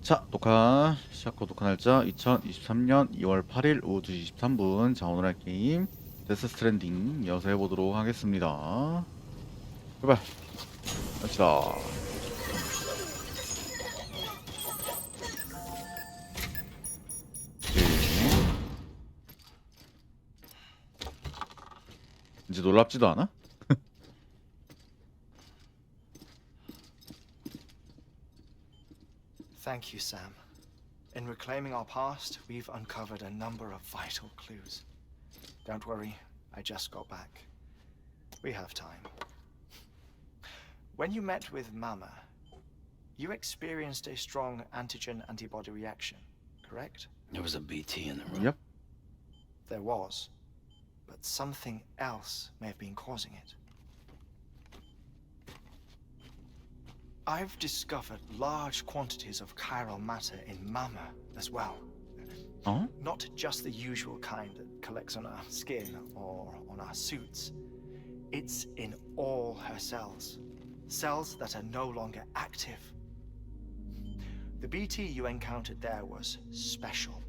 자, 녹화 시작과 녹화 날짜 2023년 2월 8일 오후 2시 23분. 자, 오늘 할 게임 데스 스트랜딩 이어서 해보도록 하겠습니다. 제발 갑시다. 이제 놀랍지도 않아? Thank you, Sam. In reclaiming our past, we've uncovered a number of vital clues. Don't worry, I just got back. We have time. When you met with Mama, you experienced a strong antigen-antibody reaction, correct? There was a BT in the room. Yep. There was, but something else may have been causing it. I've discovered large quantities of chiral matter in Mama as well. Oh? Not just the usual kind that collects on our skin or on our suits. It's in all her cells. Cells that are no longer active. The BT you encountered there was special.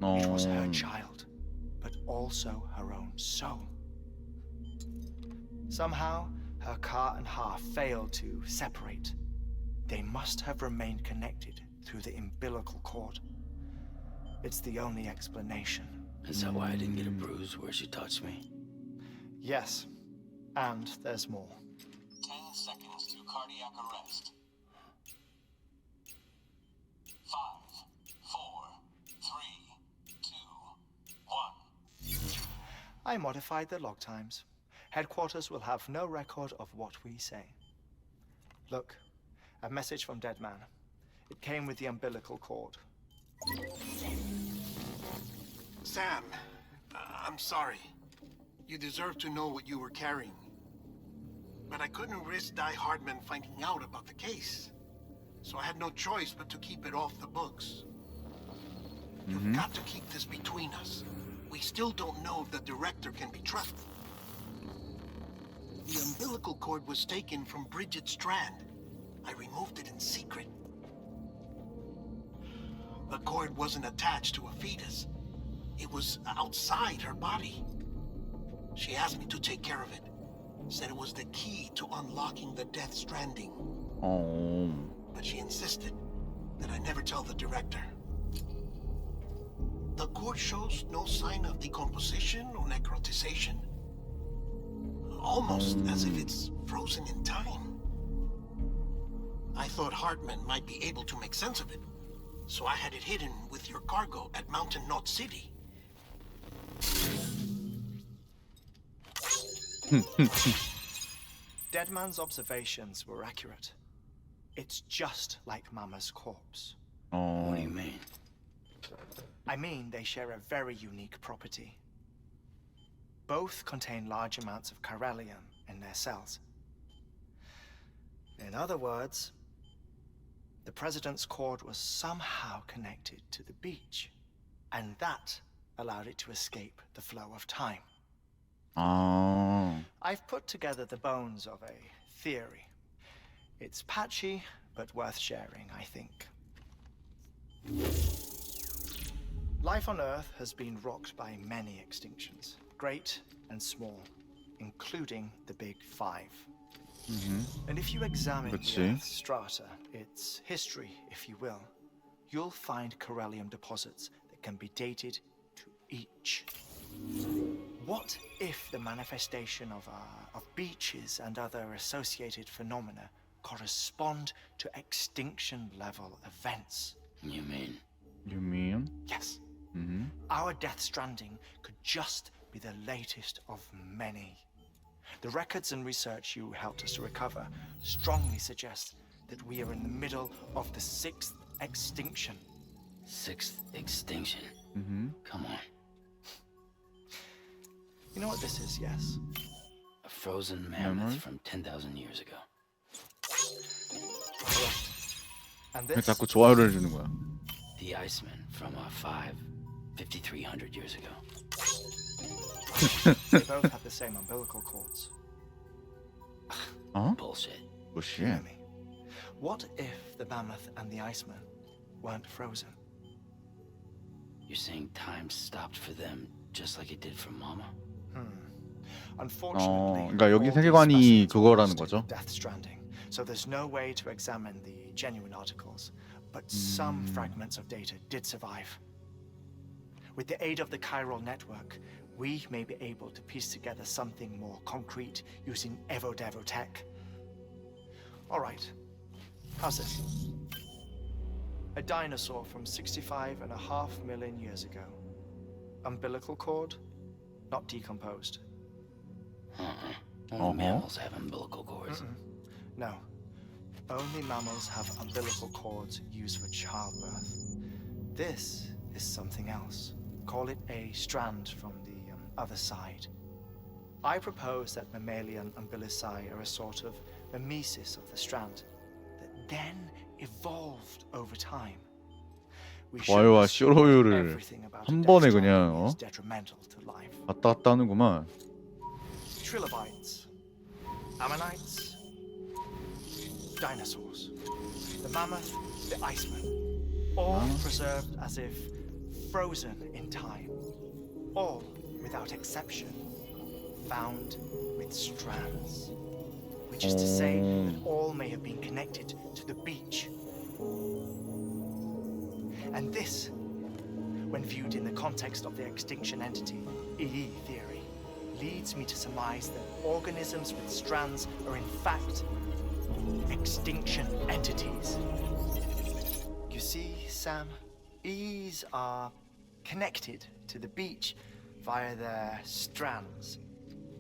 It was her child, but also her own soul. Somehow, her car and half failed to separate. They must have remained connected through the umbilical cord. It's the only explanation. Is that why I didn't get a bruise where she touched me? Yes, and there's more. 10 seconds to cardiac arrest. 5, 4, 3, 2, 1. I modified the log times. Headquarters will have no record of what we say. Look, a message from Dead Man. It came with the umbilical cord. Sam, I'm sorry. You deserve to know what you were carrying. But I couldn't risk Die Hardman finding out about the case. So I had no choice but to keep it off the books. You've got to keep this between us. We still don't know if the director can be trusted. The umbilical cord was taken from Bridget Strand. I removed it in secret. The cord wasn't attached to a fetus. It was outside her body. She asked me to take care of it. Said it was the key to unlocking the Death Stranding. Oh. But she insisted that I never tell the director. The cord shows no sign of decomposition or necrotization. Almost as if it's frozen in time. I thought Hartman might be able to make sense of it, so I had it hidden with your cargo at Mountain Knot City. Deadman's observations were accurate. It's just like Mama's corpse. Oh. What do you mean? I mean, they share a very unique property. Both contain large amounts of chiralium in their cells. In other words, the president's cord was somehow connected to the beach, and that allowed it to escape the flow of time. Oh. I've put together the bones of a theory. It's patchy, but worth sharing, I think. Life on Earth has been rocked by many extinctions, great and small, including the Big Five. And if you examine the Earth's strata, its history, if you will, you'll find chiralium deposits that can be dated to each. What if the manifestation of beaches and other associated phenomena correspond to extinction-level events? You mean? You mean? Yes. Our Death Stranding could just be the latest of many. The records and research you helped us to recover strongly suggest that we are in the middle of the 6th extinction. 6th extinction? Come on. You know what this is, yes? A frozen mammoth from 10,000 years ago. Correct. And 왜 this? 자꾸 좋아요를 해주는 거야? The Iceman from 5,300 years ago. They both have the same umbilical cords. Huh? Bullshit. Bullshit. Hear me. What if the mammoth and the Iceman weren't frozen? You're saying time stopped for them just like it did for Mama? Unfortunately, 그러니까 여기 all these 세계관이 specimens were 그거라는 lost in 거죠. Death Stranding, so there's no way to examine the genuine articles. But some fragments of data did survive. With the aid of the chiral network, we may be able to piece together something more concrete using Evo-Devo tech. All right, how's this? A dinosaur from 65.5 million years ago. Umbilical cord, not decomposed. Only mammals have umbilical cords. No, only mammals have umbilical cords used for childbirth. This is something else. Call it a strand from the other side. I propose that mammalian umbilici are a sort of mimesis of the strand that then evolved over time. We 와이와 shouldn't assume 쇼로유를 everything about 한 a 번에 death 그냥, stranding is detrimental to life. 왔다 갔다 하는구만. Trilobites, ammonites, dinosaurs, the mammoth, the Iceman, all preserved as if frozen in time, all without exception found with strands, which is to say that all may have been connected to the beach. And this, when viewed in the context of the extinction entity, EE theory, leads me to surmise that organisms with strands are in fact extinction entities. You see, Sam, EEs are connected to the beach via their strands,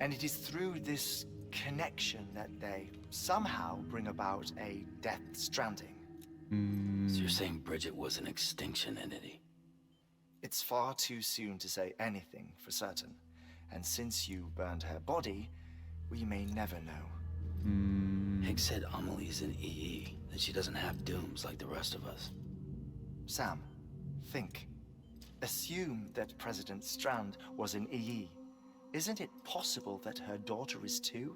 and it is through this connection that they somehow bring about a death stranding. So you're saying Bridget was an extinction entity? It's far too soon to say anything for certain, and since you burned her body, we may never know. Higgs said Amelie's an EE, that she doesn't have dooms like the rest of us. Sam, think. Assume that President Strand was an EE. Isn't it possible that her daughter is too?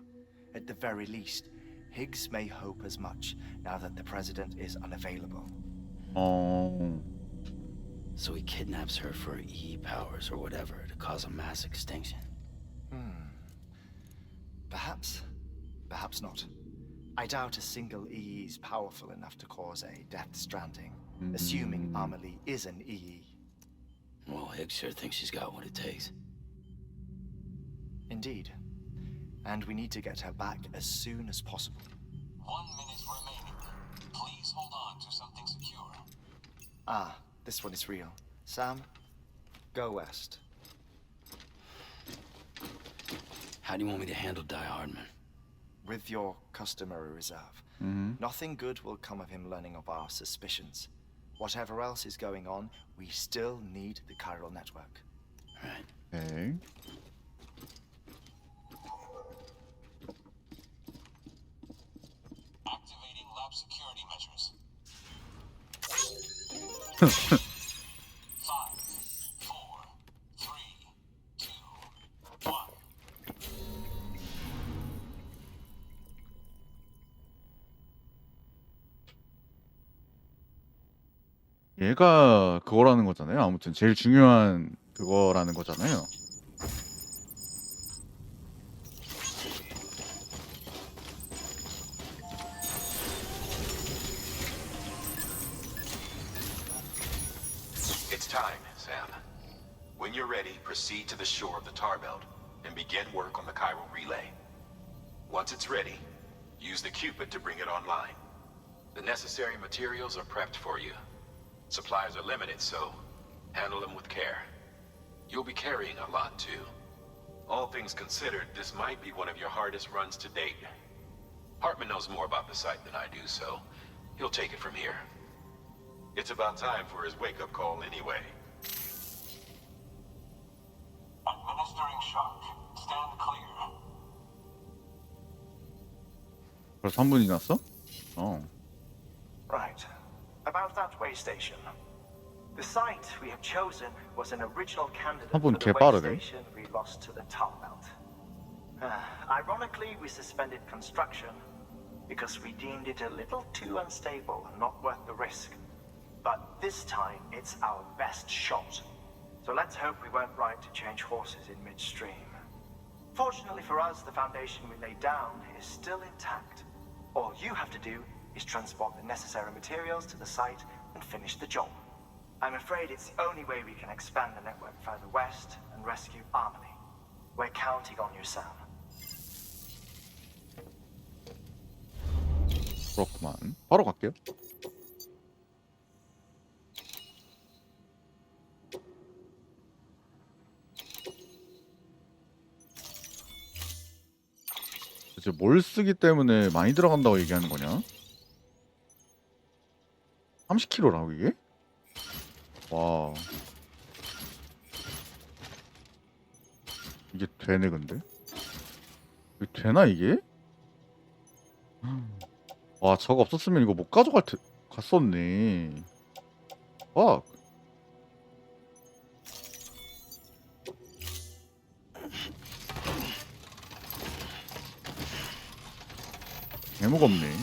At the very least, Higgs may hope as much now that the president is unavailable. So he kidnaps her for EE powers or whatever to cause a mass extinction. Perhaps. Perhaps not. I doubt a single EE is powerful enough to cause a death stranding, assuming Amelie is an EE. Well, Higgs sure thinks she's got what it takes. Indeed. And we need to get her back as soon as possible. 1 minute remaining. Please hold on to something secure. Ah, this one is real. Sam, go west. How do you want me to handle Die Hardman? With your customary reserve. Nothing good will come of him learning of our suspicions. Whatever else is going on, we still need the chiral network. Right. 오케이. Activating lab security measures. 5, 4, 3, 2, 1. 얘가 그거라는 거잖아요. 아무튼 제일 중요한 그거라는 거잖아요. It's time, Sam. When you're ready, proceed to the shore of the tar belt and begin work on the chiral relay. Once it's ready, use the Cupid to bring it online. The necessary materials are prepped for you. Supplies are limited, so handle them with care. You'll be carrying a lot, too. All things considered, this might be one of your hardest runs to date. Hartman knows more about the site than I do, so he'll take it from here. It's about time for his wake-up call anyway. Administering shock. Stand clear. 벌써 3분이 지났어? Right. About that way station. The site we have chosen was an original candidate for 한분 the way 개빠르네. station we lost to the tar belt. Ironically, we suspended construction because we deemed it a little too unstable and not worth the risk. But this time, it's our best shot. So let's hope we weren't right to change horses in midstream. Fortunately for us, the foundation we laid down is still intact. All you have to do is transport the necessary materials to the site and finish the job. I'm afraid it's the only way we can expand the network further west and rescue Harmony. We're counting on you, Sam. 그렇구만. 바로 갈게요. 이제 뭘 쓰기 때문에 많이 들어간다고 얘기하는 거냐? 30kg라고 이게? 와. 이게 되네 근데? 이게 되나 이게? 와 저거 없었으면 이거 못 가져갈 테... 갔었네. 와. 개무겁네.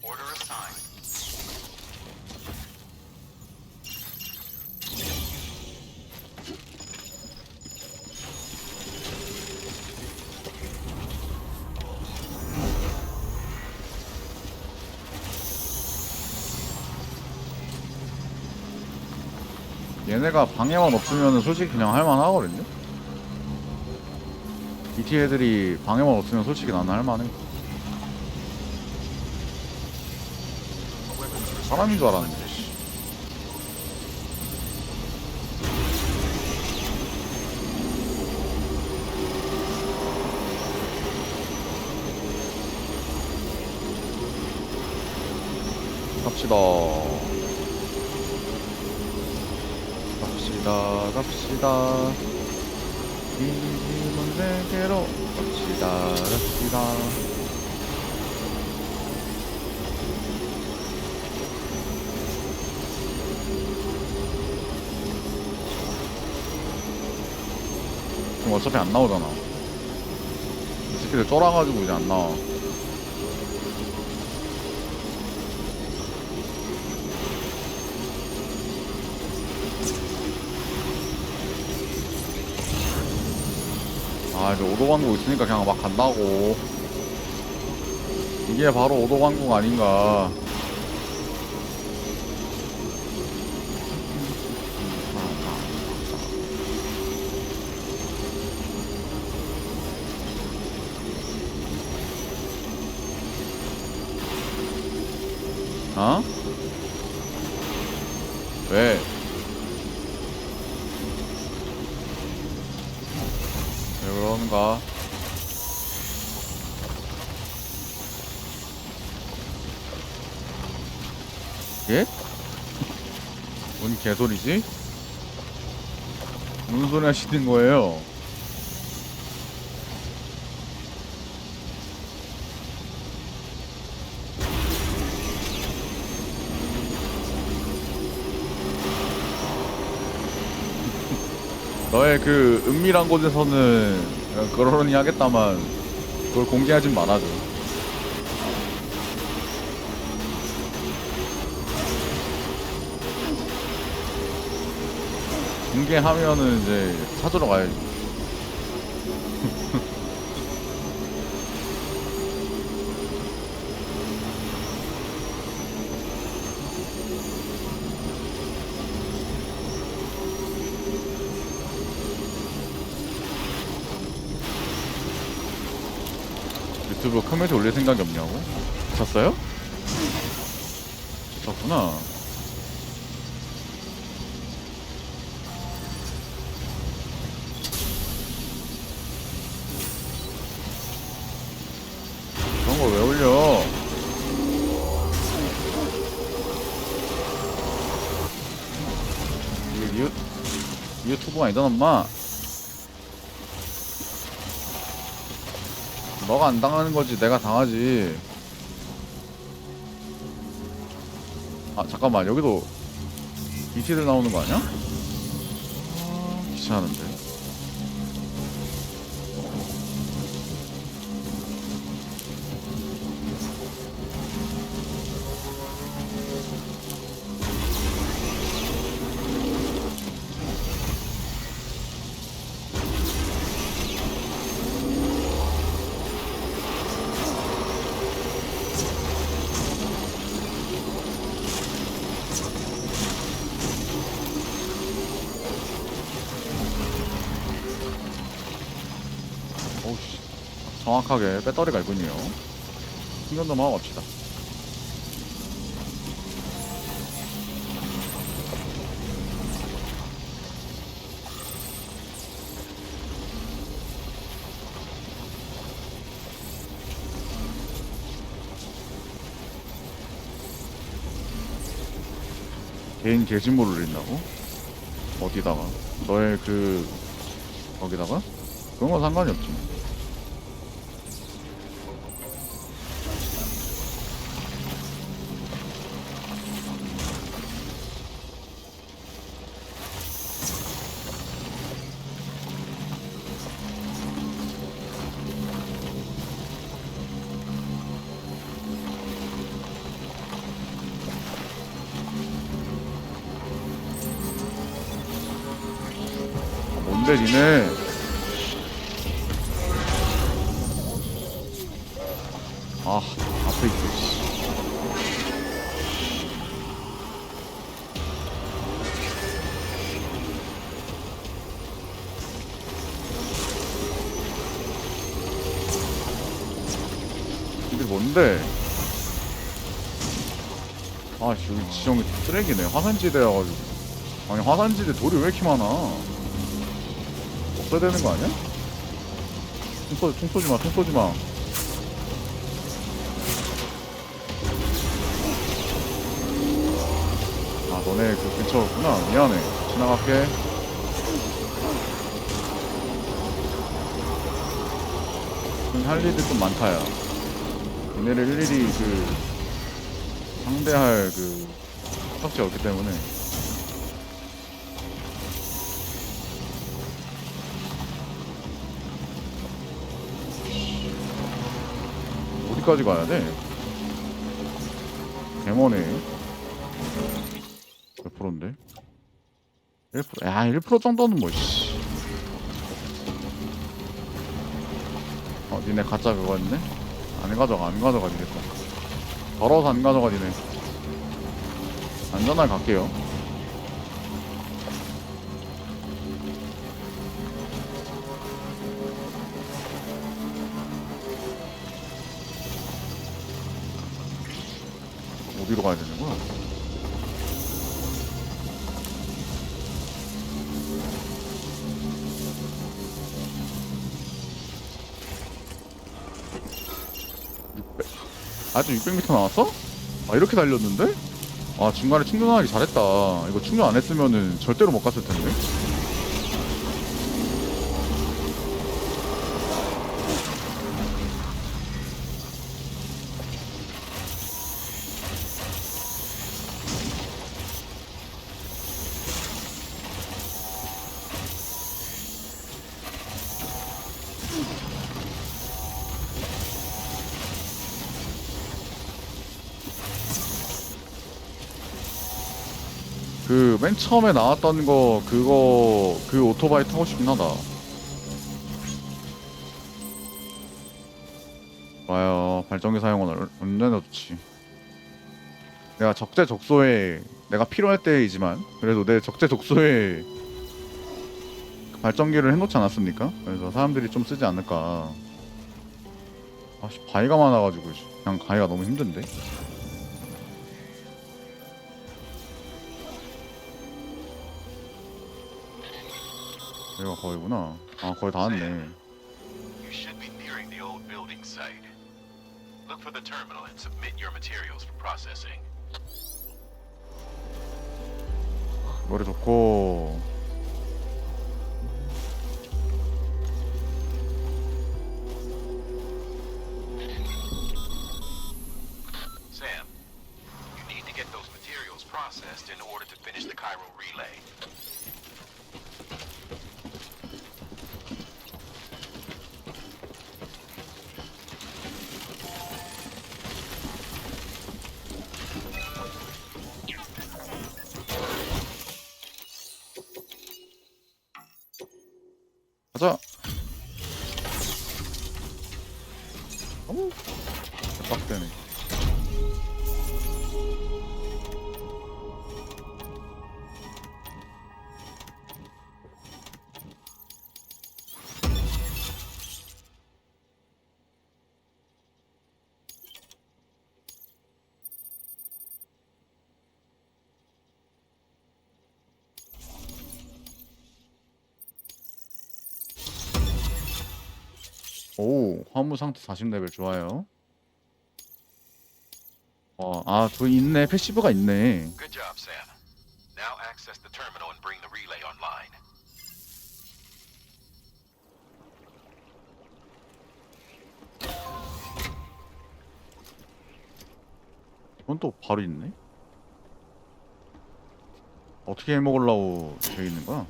Order assigned. 얘네가 방해만 없으면 솔직히 그냥 할만하거든요. BT 애들이 방해만 없으면 솔직히 나는 할만해. 사람인 줄 알았는데. 씨. 갑시다. 갑시다. 이 집은 세계로 갑시다. 지금 어차피 안 나오잖아. 이 새끼들 쫄아가지고 이제 안 나와. 아 이제 오도광국 있으니까 그냥 막 간다고. 이게 바로 오도광국 아닌가. 어? 왜? 왜 그러는가? 예? 뭔 개소리지? 무슨 소리 하시는 거예요? 너의 그 은밀한 곳에서는 그러려니 하겠다만 그걸 공개하진 말아줘. 공개하면은 이제 찾으러 가야지. 유튜브 커뮤니티 올릴 생각이 없냐고? 미쳤어요? 미쳤구나. 그런 걸 왜 올려? 이게 유튜브가 아니잖아 엄마. 너가 안 당하는 거지 내가 당하지. 아 잠깐만 여기도 BT들 나오는 거 아니야? 아, 귀찮은데. 정확하게 배터리가 있군요. 충전 좀 하고 갑시다. 개인 게시물을 올린다고? 어디다가? 너의 거기다가? 그런 건 상관이 없지. 뭔데 니네? 아, 앞에 있어. 씨. 이게 뭔데? 아, 씨, 여기 지형이 쓰레기네. 화산지대여가지고. 아니, 화산지대 돌이 왜 이렇게 많아? 없어야 되는 거 아니야? 총 쏘지 마, 총 쏘지 마. 아, 너네 그 근처였구나. 미안해. 지나갈게. 할 일이 좀 많다, 야. 얘네를 일일이 상대할 석지가 없기 때문에. 어디까지 가야 돼? 개머네. 몇 프로인데? 1%? 야, 1% 정도는 뭐, 씨. 니네 가짜 그거 했네? 안 가져가, 니네 거. 더러워서 안 가져가, 니네. 안전하게 갈게요. 어디로 가야 되는 거야? 아직 600m 나왔어? 아, 이렇게 달렸는데? 아, 중간에 충전하기 잘했다. 이거 충전 안 했으면은 절대로 못 갔을 텐데. 맨 처음에 나왔던 그 오토바이 타고 싶긴 하다. 좋아요. 발전기 사용은 언제나 좋지. 내가 적재적소에, 내가 필요할 때이지만, 그래도 내 적재적소에 그 발전기를 해놓지 않았습니까? 그래서 사람들이 좀 쓰지 않을까. 아씨, 바위가 많아가지고, 그냥 가기가 너무 힘든데? 여기가 거기구나. 아, 거의 다 왔네. You should be nearing the old building site. Look for the terminal and submit your materials for processing. 노래 좋고. Sam, you need to get those materials processed in order to finish the Cairo relay. 가자. 어우, 빡대네. 오, 화무 상태 40레벨 좋아요. 저 있네. 패시브가 있네. Good job, Sam. Now access the terminal and bring the relay online. 이건 또 바로 있네. 어떻게 해먹으려고 되어 있는 거야?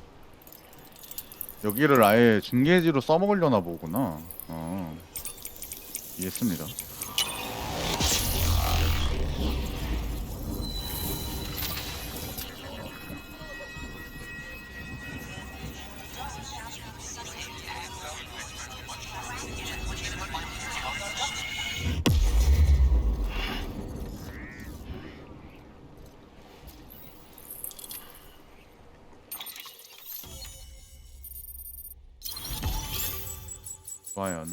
여기를 아예 중계지로 써먹으려나 보구나. 이해했습니다. 과연